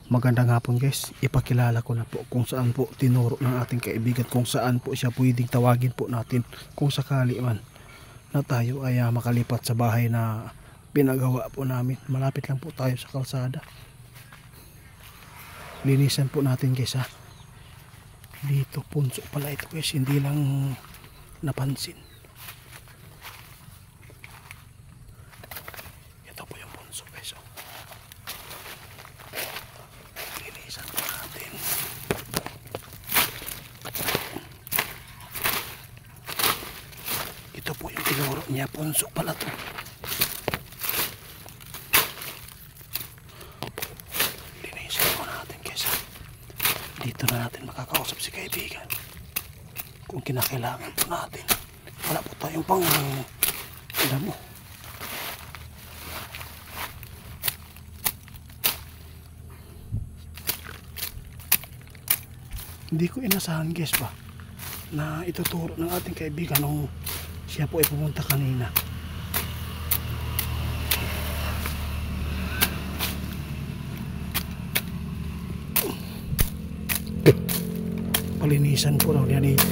Magandang hapon guys, ipakilala ko na po kung saan po tinuro ng ating kaibigan, kung saan po siya pwedeng tawagin po natin kung sakali man na tayo ay makalipat sa bahay na pinagawa po namin. Malapit lang po tayo sa kalsada. Linisan po natin guys ha. Dito punso pala ito guys, hindi lang napansin. Ito po yung punso guys oh. Linisan po natin. Ito po yung tinuro niya, punso pala to. Dito na natin makakausap si kaibigan kung kinakailangan po natin. Wala po tayong pang damo. Hindi ko inasahan guys ba na ituturo ng ating kaibigan nung siya po ay pumunta kanina. Palinisan po raw niya dito.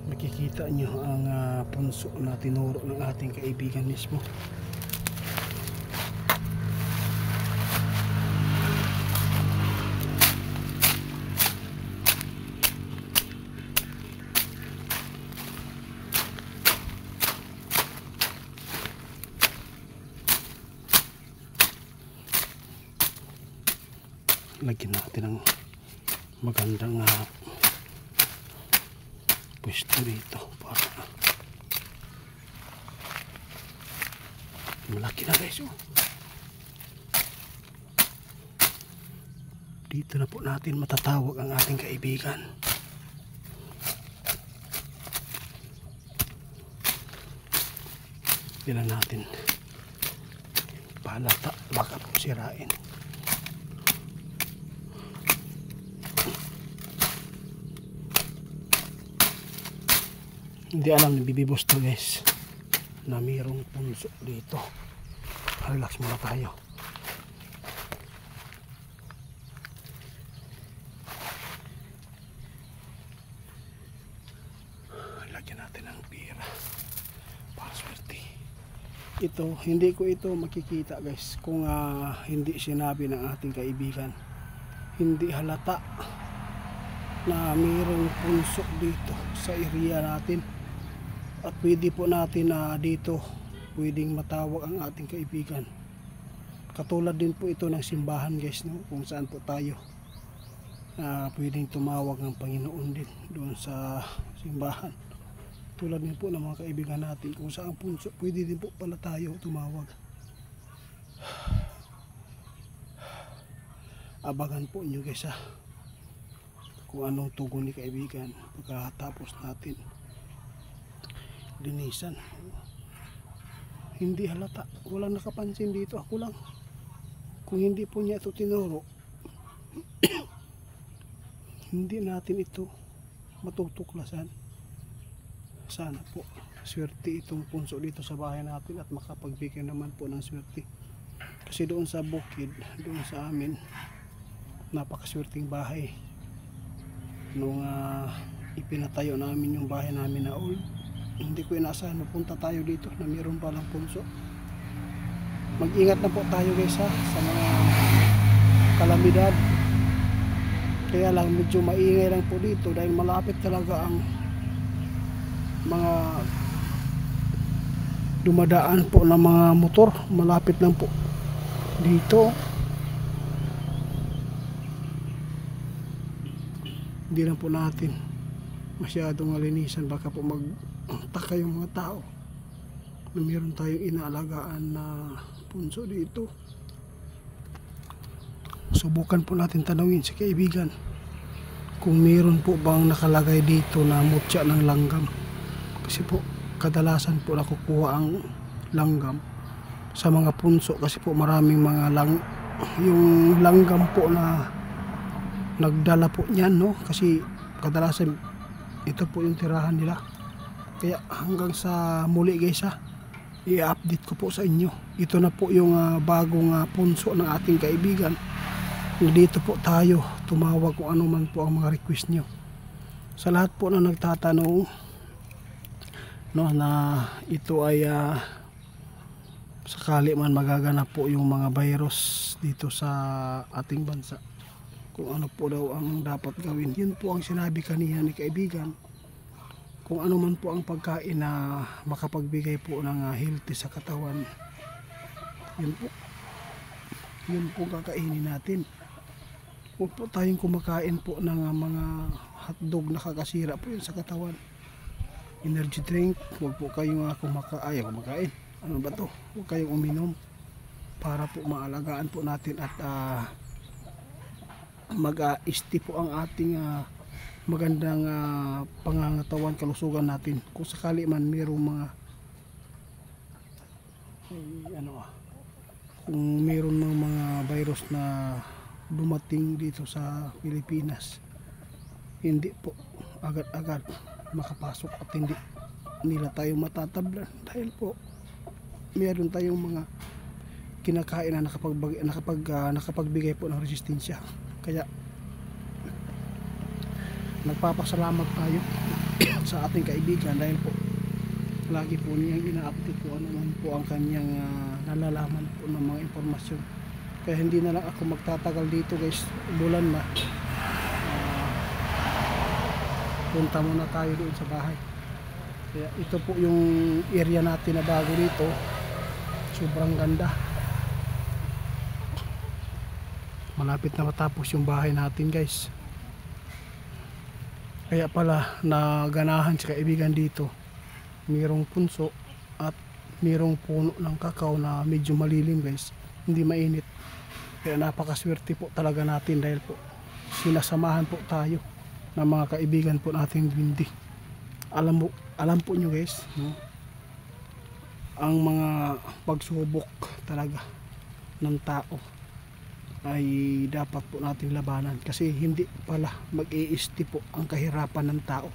Makikita nyo ang punso na tinuro ng ating kaibigan mismo. Lagyan natin ng magandang pwesto dito para malaki na guys oh. Dito na po natin matatawag ang ating kaibigan. Dilan natin palata, baka po sirain. Hindi alam ni bibibos to guys na mayroong punso dito. Relax muna tayo. Lagyan natin ng pira para swerte. Ito, hindi ko ito makikita guys kung hindi sinabi ng ating kaibigan. Hindi halata na mayroong punso dito sa area natin. At pwede po natin dito pwedeng matawag ang ating kaibigan. Katulad din po ito ng simbahan guys no? Kung saan po tayo pwedeng tumawag ng Panginoon din doon sa simbahan. Tulad din po ng mga kaibigan natin kung saan punso pwede din po pala tayo tumawag. Abangan po nyo guys kung anong tugon ni kaibigan pagkatapos natin linisan. Hindi halata, walang nakapansin dito, ako lang. Kung hindi po niya ito tinuro hindi natin ito matutuklasan. Sana po swerte itong punso dito sa bahay natin at makapagbigay naman po ng swerte. Kasi doon sa bukid, doon sa amin, napakaswerteng bahay. Nung ipinatayo namin yung bahay namin na old, hindi ko inaasahan mapunta tayo dito na mayroon palang punso. Mag-ingat na po tayo guys sa mga kalamidad. Kaya lang medyo maingay lang po dito dahil malapit talaga ang mga dumadaan po ng mga motor. Malapit lang po dito. Hindi lang po natin masyadong malinisan, baka po magtaka yung mga tao na meron tayong inaalagaan na punso dito. Subukan po natin tanawin si kaibigan kung meron po bang nakalagay dito na mutya ng langgam. Kasi po kadalasan po nakukuha ang langgam sa mga punso, kasi po maraming mga yung langgam po na nagdala po niyan, no? Kasi kadalasan ito po yung tirahan nila. Kaya hanggang sa muli guys, i-update ko po sa inyo. Ito na po yung bagong punso ng ating kaibigan. Dito po tayo tumawag kung ano man po ang mga request nyo. Sa lahat po na nagtatanong, no, na ito ay sakali man magaganap po yung mga virus dito sa ating bansa, kung ano po daw ang dapat gawin. Yun po ang sinabi kanina ni kaibigan. Kung ano man po ang pagkain na makapagbigay po ng healthy sa katawan, yun po kakainin natin. Huwag po tayong kumakain po ng mga hotdog na kakasira po yun sa katawan. Energy drink, huwag po kayong kumakain. Ano ba to? Huwag kayong uminom para po maalagaan po natin at mag-isti po ang ating magandang pangangatawan, kalusugan natin. Kung sakali man mayroong mga kung mayroon ng mga virus na dumating dito sa Pilipinas, hindi po agad-agad makapasok at hindi nila tayo matatablan, dahil po meron tayong mga kinakain na nakapagbigay po ng resistensya. Kaya nagpapasalamat tayo sa ating kaibigan dahil po lagi po niyang ina-update po ano man po ang kanyang nalalaman po ng mga impormasyon. Kaya hindi na lang ako magtatagal dito guys, bulan na. Punta muna tayo doon sa bahay. Kaya ito po yung area natin na bago dito. Sobrang ganda. Malapit na matapos yung bahay natin guys. Kaya pala naganahan sa kaibigan dito. Mayroong punso at mayroong puno ng kakao na medyo malilim guys. Hindi mainit. Kaya napakaswerte po talaga natin dahil po sinasamahan po tayo ng mga kaibigan po nating bindi. Alam po nyo guys, no? Ang mga pagsubok talaga ng tao ay dapat po nating labanan, kasi hindi pala mag-iisti po ang kahirapan ng tao.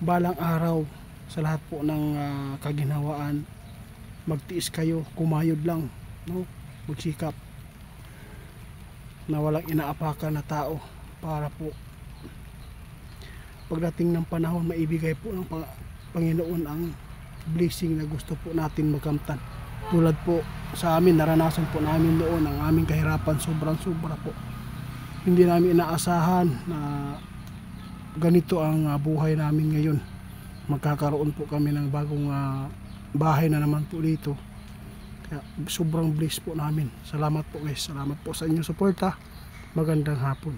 Balang araw sa lahat po ng kaginhawaan, magtiis kayo, kumayod lang, no? Magsikap na walang inaapakan na tao para po pagdating ng panahon maibigay po ng Panginoon ang blessing na gusto po natin makamtan. Tulad po sa amin, naranasan po namin noon ang aming kahirapan, sobrang sobra po. Hindi namin inaasahan na ganito ang buhay namin ngayon. Magkakaroon po kami ng bagong bahay na naman po dito. Kaya sobrang blessed po namin. Salamat po guys, salamat po sa inyong suporta. Magandang hapon.